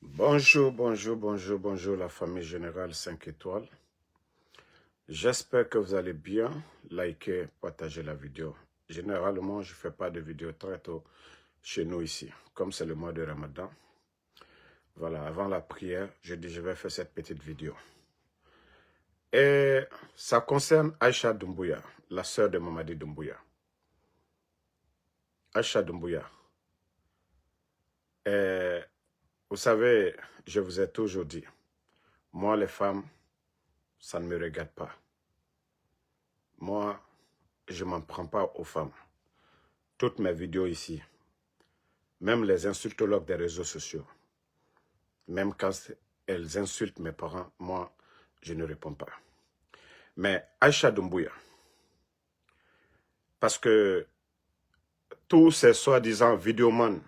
Bonjour, bonjour, bonjour, bonjour la famille Générale 5 étoiles. J'espère que vous allez bien. Likez, partagez la vidéo. Généralement, je ne fais pas de vidéos très tôt chez nous ici, comme c'est le mois de Ramadan. Voilà, avant la prière, je dis je vais faire cette petite vidéo. Et ça concerne Aïcha Doumbouya, la sœur de Mamadi Doumbouya. Aïcha Doumbouya. Et vous savez, je vous ai toujours dit, moi les femmes, ça ne me regarde pas. Moi, je ne m'en prends pas aux femmes. Toutes mes vidéos ici, même les insultologues des réseaux sociaux, même quand elles insultent mes parents, moi, je ne réponds pas. Mais Aïcha Doumbouya, parce que tous ces soi-disant vidéomans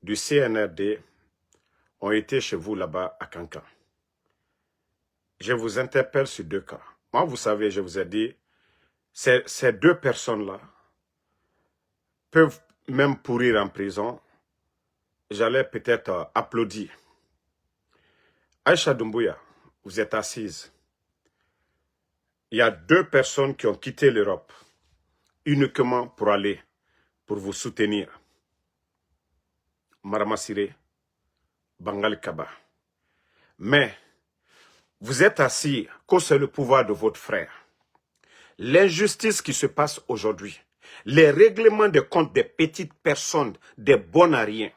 du CNRD ont été chez vous là-bas à Kankan. Je vous interpelle sur deux cas. Moi, vous savez, je vous ai dit, ces deux personnes-là peuvent même pourrir en prison. J'allais peut-être applaudir. Aïcha Doumbouya, vous êtes assise. Il y a deux personnes qui ont quitté l'Europe uniquement pour vous soutenir. Marama Siré, Bangal Kaba. Mais vous êtes assis que c'est le pouvoir de votre frère. L'injustice qui se passe aujourd'hui, les règlements de compte des petites personnes, des bons à rien.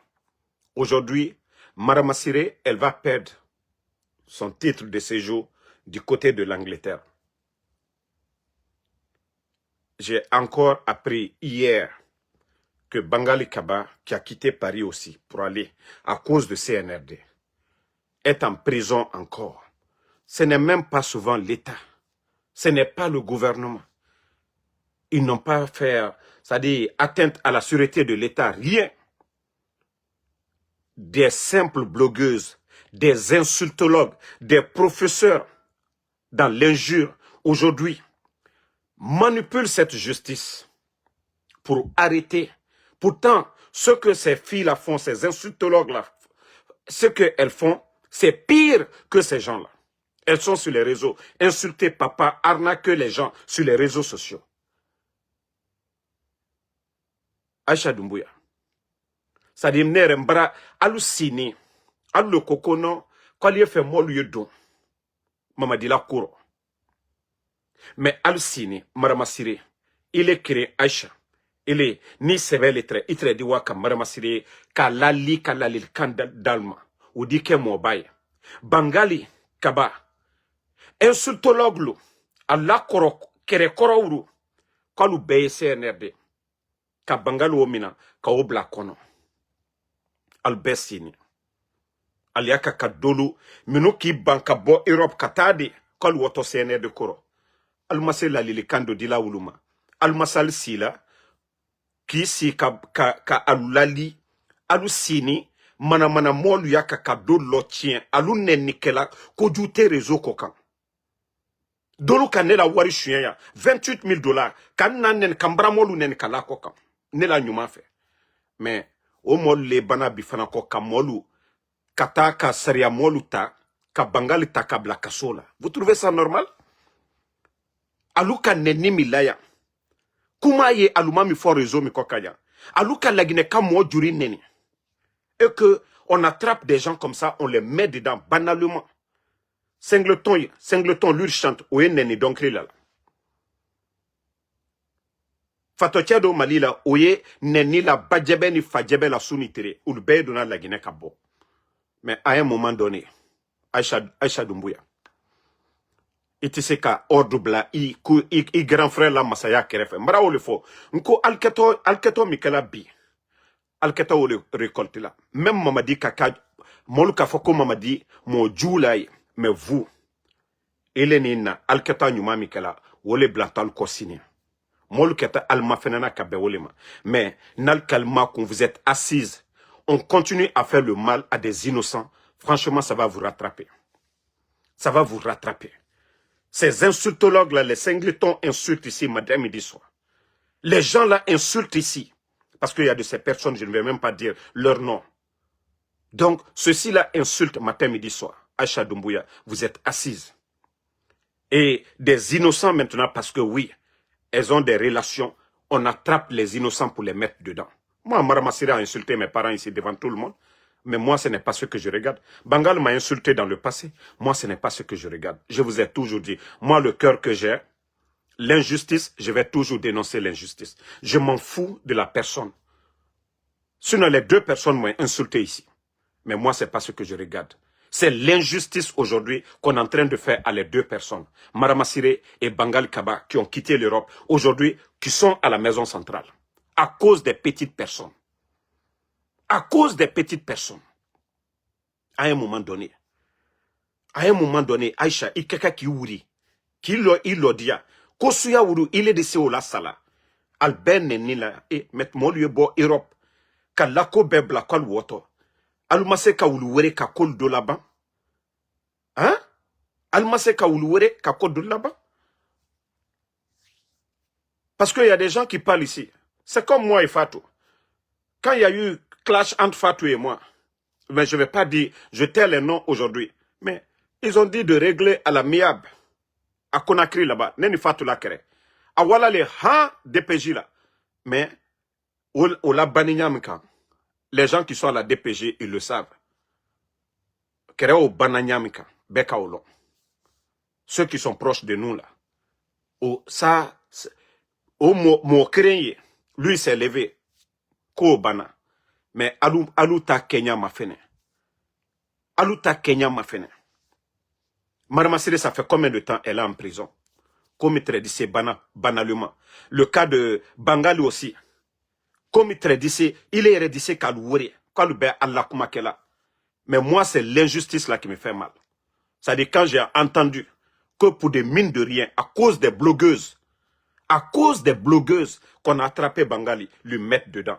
Aujourd'hui, Marama Siré, elle va perdre son titre de séjour du côté de l'Angleterre. J'ai encore appris hier que Bangali Kaba, qui a quitté Paris aussi pour aller à cause de CNRD, est en prison encore. Ce n'est même pas souvent l'État. Ce n'est pas le gouvernement. Ils n'ont pas fait, c'est-à-dire atteinte à la sûreté de l'État, rien. Des simples blogueuses, des insultologues, des professeurs dans l'injure, aujourd'hui, manipulent cette justice pour arrêter. Pourtant, ce que ces filles-là font, ces insultologues-là, ce qu'elles font, c'est pire que ces gens-là. Elles sont sur les réseaux, insulter papa, arnaquer les gens sur les réseaux sociaux. Aïcha Doumbouya. Ça dit, Nerembra, alusini, alu kokono, quand il fait moi lui don. Mamadi la cour. Mais alusini, maramasire, il est créé Aïcha. Il est ni sévère lettre, il te dit waka maramasire, kalali kanda dalma, ou dit que mo baye. Bangali, kaba. Insultologue lo, Allah koro, kere koro uru, kalu beye CNRD, ka bangali omina, ka obla kono. Albesini. Aliaka kadolu, minu ki banka bo Europe katade, kalu woto CNRD koro. Almase la lili kando dila uluma. Almasal sila, ki si ka alulali, alusini, mana molu yaka kadolu lo tien, alu nenikela, kojute rezo kokan. Dolu ka ne la wari suyen ya, $28,000, kan nanen kambra molu nen kala kokan. Ne la nyuma fe. Mais, o molu le bana bifana kokan molu, kata ka saria molu ta, ka bangali ta ka bla kasola. Vous trouvez ça normal? Aluka neni milaya. Kuma ye aluma mi fo réseau mi kokaya. Aluka lagine ka mo juri neni. Et que on attrape des gens comme ça, on les met dedans banalement. Singleton, lui chante, oye neni donc là. Fatotia do malila, oye neni la badjebe ni fadjebe la sunitere, ou le baye donna la Guinée kabo. Mais à un moment donné, Aïcha Doumbouya, il te sait qu'à ordre blanc, il grand frère la masaya kerefe. Mbra ou le fo, nko alketo mikela bi, alketo ou le récolte là. Même Mamadi kaka, molu kafoko Mamadi, mo djoulaye, mais vous, Elenina, alketo nyuma mikela, ou le blantal kosini. Molu keta alma fenana kabe olema. Mais, nal kalma quand vous êtes assise, on continue à faire le mal à des innocents. Franchement, ça va vous rattraper. Ça va vous rattraper. Ces insultologues-là, les singletons insultent ici, madame, midi soir. Les gens-là insultent ici. Parce qu'il y a de ces personnes, je ne vais même pas dire leur nom. Donc, ceci-là insulte matin, midi, soir. Aïcha Doumbouya, vous êtes assise. Et des innocents maintenant, parce que oui, elles ont des relations, on attrape les innocents pour les mettre dedans. Moi, Maramassira a insulté mes parents ici devant tout le monde. Mais moi, ce n'est pas ce que je regarde. Bangal m'a insulté dans le passé. Moi, ce n'est pas ce que je regarde. Je vous ai toujours dit, moi, le cœur que j'ai, l'injustice, je vais toujours dénoncer l'injustice. Je m'en fous de la personne. Sinon, les deux personnes m'ont insulté ici. Mais moi, ce n'est pas ce que je regarde. C'est l'injustice aujourd'hui qu'on est en train de faire à les deux personnes. Maramassire et Bangal Kaba qui ont quitté l'Europe aujourd'hui, qui sont à la maison centrale. À cause des petites personnes. À cause des petites personnes. À un moment donné, Aïcha, il y a quelqu'un qui ouri, qui l'a dit, Kosuya Ouru, il est de Seola Sala, Albert Nenila, et met Molieu Bo Europe, Kalako Bebla Kol Woto, Almase Kaouluere Kakol de là-bas. Hein? Almase Kaouluere Kakol de là-bas. Parce qu'il y a des gens qui parlent ici. C'est comme moi et Fatou. Quand il y a eu clash entre Fatou et moi, mais je ne vais pas dire, je tais les noms aujourd'hui, mais ils ont dit de régler à l'amiable, à Conakry là-bas, Neni Fatou la kere. A voilà les DPJ là. Mais, au la Baninyamika, les gens qui sont à la DPJ, ils le savent. Kere au Bananyamika, Beka Olon. Ceux qui sont proches de nous là. Ça, au mo lui s'est levé. Ko Bana. Mais Aluta Kenya m'a fait. Aluta Kenya m'a fait. Maramassire, ça fait combien de temps elle est en prison? Comme il dit, c'est banalement. Le cas de Bangali aussi. Comme il dit, il est redissé Kalouori. Kaloube Allah Kumakela. Mais moi, c'est l'injustice là qui me fait mal. C'est-à-dire quand j'ai entendu que pour des mines de rien, à cause des blogueuses qu'on a attrapé Bangali, lui mettre dedans.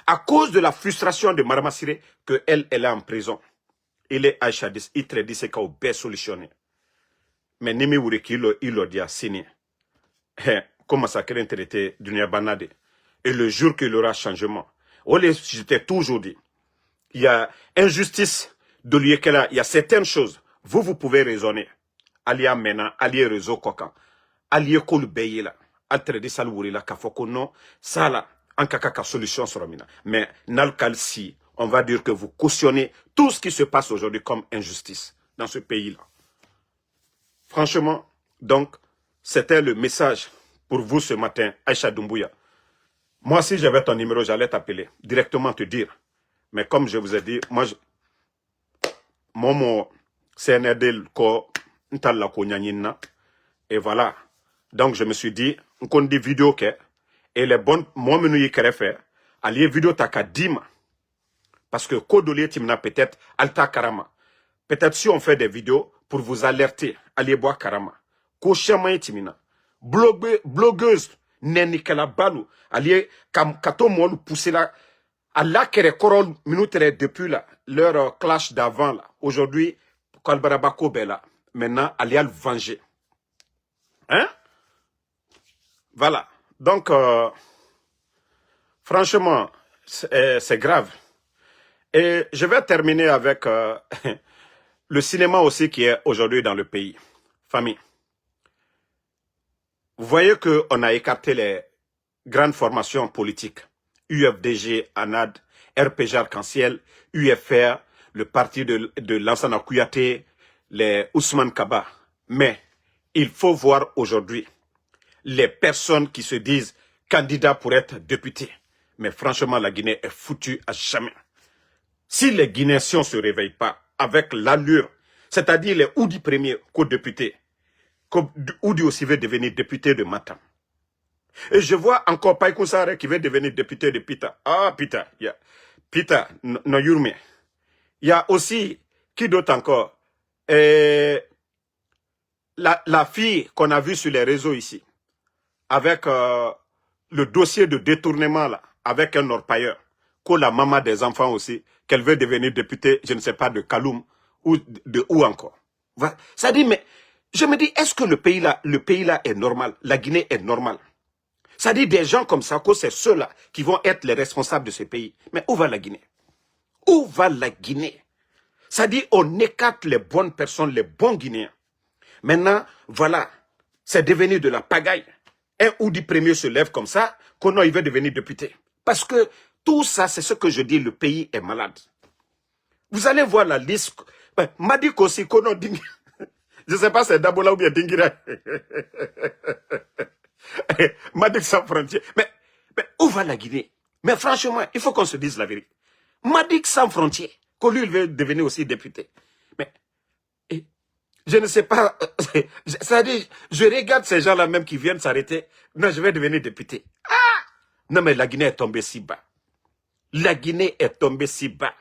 À cause de la frustration de Maramassire, que elle est en prison. Il est Aïcha, il te dit c'est qu'il a solutionné. Mais Nimi Wureki, il l'a dit à signé. Comment ça crée traité Dunia Banade. Et le jour qu'il y aura changement. J'étais toujours dit, il y a injustice de l'Iekela, il y a certaines choses. Vous pouvez raisonner. Alia Mena, Alia Réseau Kokan, Alia Kolubeye là, Altredi Salwouri là, Kafoko non, ça là, en kaka solution sur Amina. Mais Nalkalsi, on va dire que vous cautionnez tout ce qui se passe aujourd'hui comme injustice dans ce pays-là. Franchement, donc, c'était le message pour vous ce matin, Aïcha Doumbouya. Moi, si j'avais ton numéro, j'allais t'appeler, directement te dire. Mais comme je vous ai dit, moi, mon CNRD, et voilà. Donc, je me suis dit, on dit vidéo que, et les bonnes, moi, je vais faire, aller vidéo taka dima. Parce que, Kodolier Timna peut-être, Alta Karama. Peut-être si on fait des vidéos pour vous alerter, allez boire Karama. Koshama Timina. Blogueuse, Nenikela Balou, allez, Kato Molu pousser là, Allah kere korol minute depuis là, leur clash d'avant là. Aujourd'hui, Kalbarabako Bella. Maintenant, allez le venger. Hein? Voilà. Donc, franchement, c'est grave. Et je vais terminer avec le cinéma aussi qui est aujourd'hui dans le pays. Famille. Vous voyez qu'on a écarté les grandes formations politiques. UFDG, ANAD, RPG Arc-en-Ciel, UFR, le parti de Lansana Kouyaté, les Ousmane Kaba. Mais il faut voir aujourd'hui les personnes qui se disent candidats pour être députés. Mais franchement, la Guinée est foutue à jamais. Si les Guinéens ne se réveillent pas avec l'allure, c'est-à-dire les Oudi premiers co-députés, Oudi aussi veut devenir député de Matam. Et je vois encore Païkou Saré qui veut devenir député de Pita. Ah, Pita, Pita, no Yurme. Il y a aussi, qui d'autre encore? La fille qu'on a vue sur les réseaux ici, avec le dossier de détournement là, avec un orpailleur, que la maman des enfants aussi, qu'elle veut devenir députée, je ne sais pas, de Kaloum, ou de où encore. Ça dit, mais je me dis, est-ce que le pays là est normal? La Guinée est normale? Ça dit des gens comme ça, que c'est ceux-là qui vont être les responsables de ce pays. Mais où va la Guinée? Où va la Guinée? Ça dit, on écarte les bonnes personnes, les bons Guinéens. Maintenant, voilà, c'est devenu de la pagaille. Un Oudi premier se lève comme ça, qu'on il veut devenir député. Parce que tout ça, c'est ce que je dis, le pays est malade. Vous allez voir la liste. Madi Kosi, Kono Ding. Je ne sais pas si c'est Dabola ou bien Dingira. Madi sans frontières. Mais où va la Guinée? Mais franchement, il faut qu'on se dise la vérité. Madi sans frontières, que lui, il veut devenir aussi député. Mais je ne sais pas. C'est-à-dire, je regarde ces gens-là même qui viennent s'arrêter. Non, je vais devenir député. Ah! Non, mais la Guinée est tombée si bas. La Guinée est tombée si bas.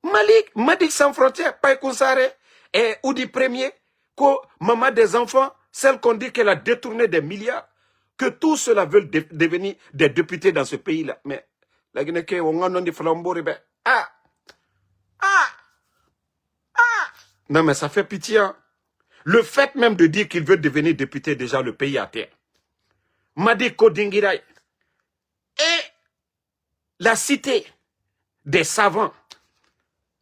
Malik sans frontières, Païkoussare, et Oudi Premier, que maman des enfants, celle qu'on dit qu'elle a détourné des milliards, que tous ceux-là veulent devenir des députés dans ce pays-là. Mais la Guinée, on a dit flambeau, ah! Ah! Ah! Non, mais ça fait pitié. Hein? Le fait même de dire qu'il veut devenir député, déjà, le pays à terre. Madi Kodingirai. Et la cité des savants.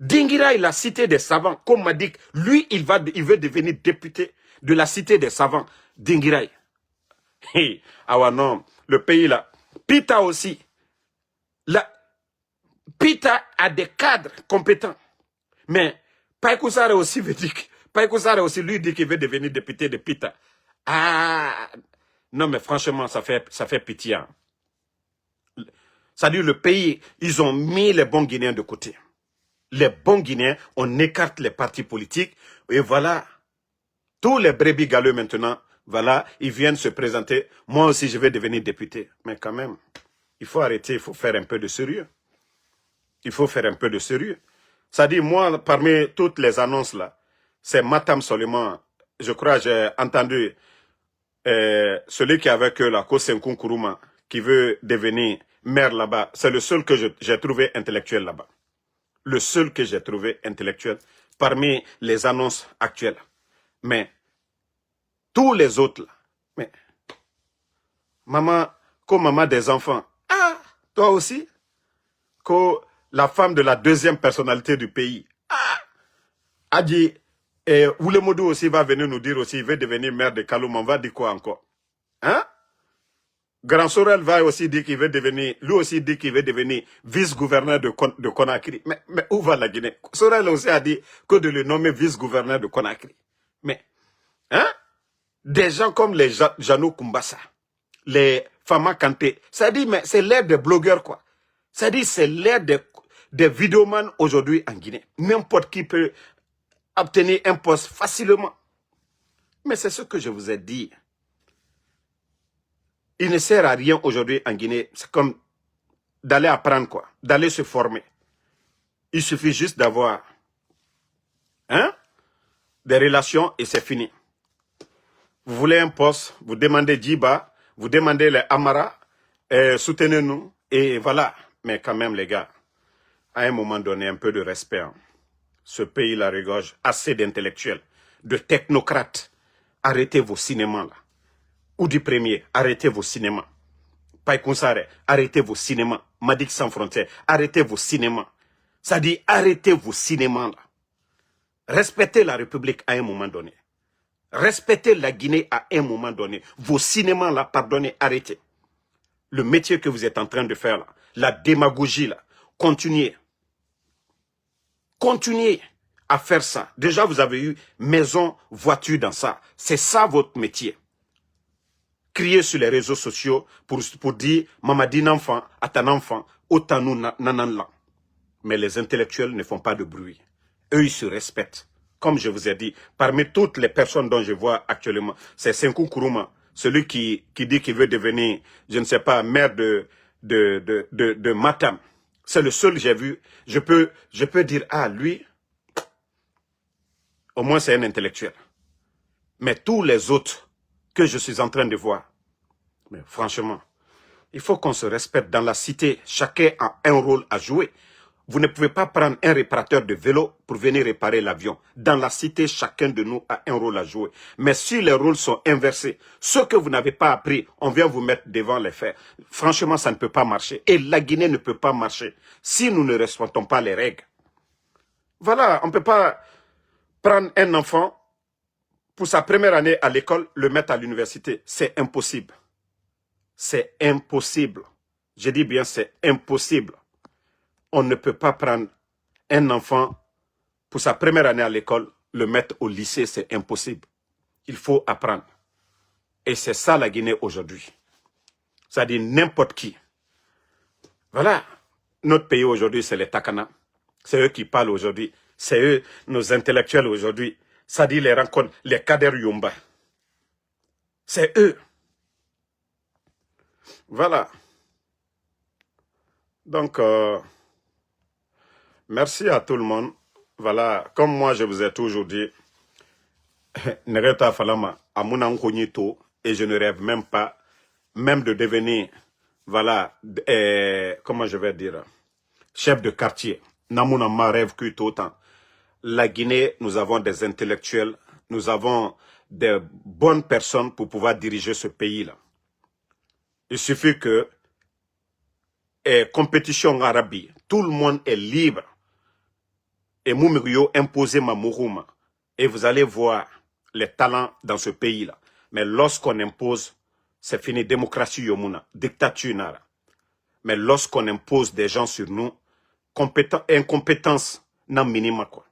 Dingirai, la cité des savants, comme m'a dit, lui, il veut devenir député de la cité des savants. Dingirai. Hey, ah ouais, non, le pays là. Pita aussi. Pita a des cadres compétents. Mais Païkoussare aussi veut dire, Païkoussare aussi lui dit qu'il veut devenir député de Pita. Ah, non mais franchement, ça fait pitié. Hein. Ça dit le pays, ils ont mis les bons Guinéens de côté. Les bons Guinéens, on écarte les partis politiques, et voilà, tous les brebis galeux maintenant, voilà, ils viennent se présenter, moi aussi je vais devenir député. Mais quand même, il faut arrêter, il faut faire un peu de sérieux. Il faut faire un peu de sérieux. Ça dit, moi, parmi toutes les annonces là, c'est Matam seulement, je crois j'ai entendu celui qui est avec eux là, Kosenkun Kourouma, qui veut devenir maire là-bas, c'est le seul que j'ai trouvé intellectuel là-bas. Le seul que j'ai trouvé intellectuel parmi les annonces actuelles. Mais tous les autres, là, mais maman, comme maman des enfants, ah, toi aussi, que la femme de la deuxième personnalité du pays, ah, a dit, Oulemodou aussi va venir nous dire aussi, il veut devenir maire de Kaloum, on va dire quoi encore? Hein? Grand Sorel va aussi dire qu'il veut devenir, lui aussi dit qu'il veut devenir vice-gouverneur de Conakry. Mais où va la Guinée? Sorel aussi a dit que de le nommer vice-gouverneur de Conakry. Mais, hein? Des gens comme les Jano Kumbassa, les Fama Kanté, ça dit, mais c'est l'ère des blogueurs, quoi. Ça dit, c'est l'ère des vidéomans aujourd'hui en Guinée. N'importe qui peut obtenir un poste facilement. Mais c'est ce que je vous ai dit. Il ne sert à rien aujourd'hui en Guinée. C'est comme d'aller apprendre quoi, d'aller se former. Il suffit juste d'avoir des relations et c'est fini. Vous voulez un poste, vous demandez Djiba, vous demandez les Amara, soutenez-nous et voilà. Mais quand même les gars, à un moment donné, un peu de respect. Hein. Ce pays-là regorge assez d'intellectuels, de technocrates. Arrêtez vos cinémas là. Oudi Premier, arrêtez vos cinémas. Païkoussare, arrêtez vos cinémas. Madic Sans Frontières, arrêtez vos cinémas. Ça dit, arrêtez vos cinémas là. Respectez la République à un moment donné. Respectez la Guinée à un moment donné. Vos cinémas là, pardonnez, arrêtez. Le métier que vous êtes en train de faire là, la démagogie là, continuez. Continuez à faire ça. Déjà, vous avez eu maison, voiture dans ça. C'est ça votre métier. Crier sur les réseaux sociaux pour dire Mamadi enfant à ton enfant, autant nous nananlan. Mais les intellectuels ne font pas de bruit. Eux, ils se respectent. Comme je vous ai dit, parmi toutes les personnes dont je vois actuellement, c'est Senkou Kourouma, celui qui dit qu'il veut devenir, je ne sais pas, maire de Matam. C'est le seul que j'ai vu. Je peux dire, ah, lui, au moins c'est un intellectuel. Mais tous les autres que je suis en train de voir, mais franchement, il faut qu'on se respecte dans la cité. Chacun a un rôle à jouer. Vous ne pouvez pas prendre un réparateur de vélo pour venir réparer l'avion. Dans la cité, chacun de nous a un rôle à jouer. Mais si les rôles sont inversés, ce que vous n'avez pas appris, on vient vous mettre devant les faits. Franchement, ça ne peut pas marcher. Et la Guinée ne peut pas marcher si nous ne respectons pas les règles. Voilà, on ne peut pas prendre un enfant pour sa première année à l'école, le mettre à l'université. C'est impossible. C'est impossible. Je dis bien, c'est impossible. On ne peut pas prendre un enfant pour sa première année à l'école, le mettre au lycée, c'est impossible. Il faut apprendre. Et c'est ça la Guinée aujourd'hui. C'est-à-dire n'importe qui. Voilà. Notre pays aujourd'hui, c'est les Takana. C'est eux qui parlent aujourd'hui. C'est eux, nos intellectuels aujourd'hui. C'est-à-dire les rencontres, les Kader Yumba. C'est eux. Voilà. Donc, merci à tout le monde. Voilà, comme moi je vous ai toujours dit, Nereta Falama, Amuna Nkonito, et je ne rêve même pas, même de devenir, voilà, comment je vais dire, chef de quartier. Namuna ma rêve que autant. La Guinée, nous avons des intellectuels, nous avons des bonnes personnes pour pouvoir diriger ce pays-là. Il suffit que, compétition arabe, tout le monde est libre. Et Moumirio imposer ma Mourouma. Et vous allez voir les talents dans ce pays-là. Mais lorsqu'on impose, c'est fini, démocratie yomuna, dictature nara. Mais lorsqu'on impose des gens sur nous, incompétence n'a minima quoi.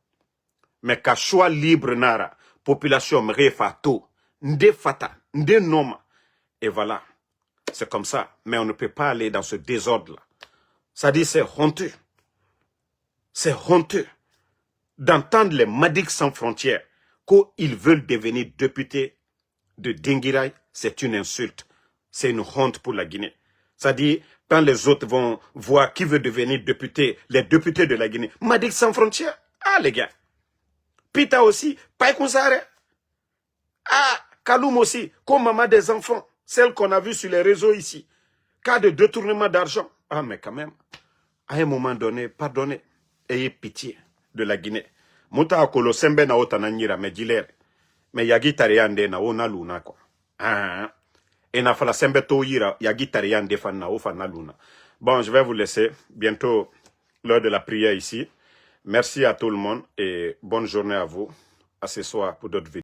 Mais qu'à choix libre nara, population mrefato, nde fata, nde noma. Et voilà, c'est comme ça. Mais on ne peut pas aller dans ce désordre-là. Ça dit, c'est honteux. C'est honteux d'entendre les Madiques sans frontières qu'ils veulent devenir députés de Dingirai, c'est une insulte. C'est une honte pour la Guinée. C'est-à-dire, quand les autres vont voir qui veut devenir député, les députés de la Guinée, Madiques sans frontières, ah les gars. Pita aussi, Païkousare. Ah, Kaloum aussi, comme maman des enfants, celle qu'on a vue sur les réseaux ici. Cas de détournement d'argent. Ah mais quand même, à un moment donné, pardonnez, ayez pitié de la Guinée. Mouta akolo sembe na otananyira me dilere. Me yagi tariande na ona luna quoi. Ah. Et na fala sembe to yira yagi tariande fan na ofa na luna. Bon, je vais vous laisser. Bientôt l'heure de la prière ici. Merci à tout le monde et bonne journée à vous. À ce soir pour d'autres vidéos.